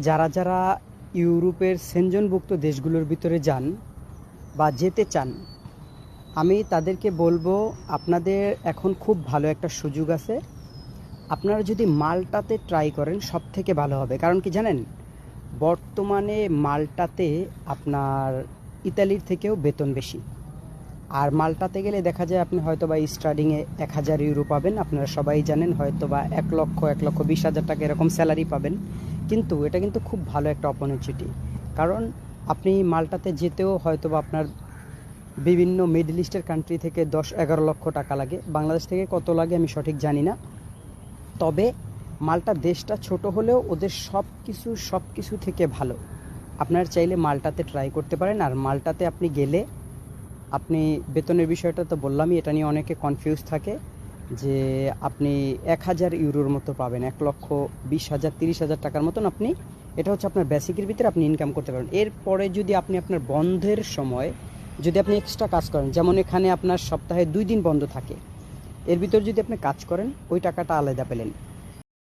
যারা যারা ইউরোপের সেনজনভুক্ত দেশগুলোর ভিতরে যান বা যেতে চান, আমি তাদেরকে বলবো আপনাদের এখন খুব ভালো একটা সুযোগ আছে। আপনারা যদি মাল্টাতে ট্রাই করেন সব থেকে ভালো হবে। কারণ কি জানেন, বর্তমানে মাল্টাতে আপনার ইতালির থেকেও বেতন বেশি। আর মাল্টাতে গেলে দেখা যায় আপনি হয়তো বা স্টার্টিংয়ে 1000 ইউরো পাবেন, আপনারা সবাই জানেন, হয়তো বা 1,20,000 টাকা এরকম স্যালারি পাবেন। কিন্তু এটা কিন্তু খুব ভালো একটা অপরচুনিটি। কারণ আপনি মাল্টাতে যেতেও হয়তো বা আপনার বিভিন্ন মিডল ইস্টের কান্ট্রি থেকে 10-11 লক্ষ টাকা লাগে। বাংলাদেশ থেকে কত লাগে আমি সঠিক জানি না। তবে মাল্টা দেশটা ছোট হলেও ওদের সব কিছু থেকে ভালো। আপনার চাইলে মাল্টাতে ট্রাই করতে পারেন। আর মাল্টাতে আপনি গেলে আপনি বেতনের বিষয়টা তো বললামই, এটা নিয়ে অনেকে কনফিউজ থাকে যে আপনি 1000 ইউরোর মতো পাবেন, 1,20,000 30,000 টাকার মতন আপনি, এটা হচ্ছে আপনার বেসিকের ভিতরে আপনি ইনকাম করতে পারবেন। এরপরে যদি আপনি আপনার বন্ধের সময় যদি আপনি এক্সট্রা কাজ করেন, যেমন এখানে আপনার সপ্তাহে 2 দিন বন্ধ থাকে, এর ভিতর যদি আপনি কাজ করেন ওই টাকাটা আলাদা পেলেন।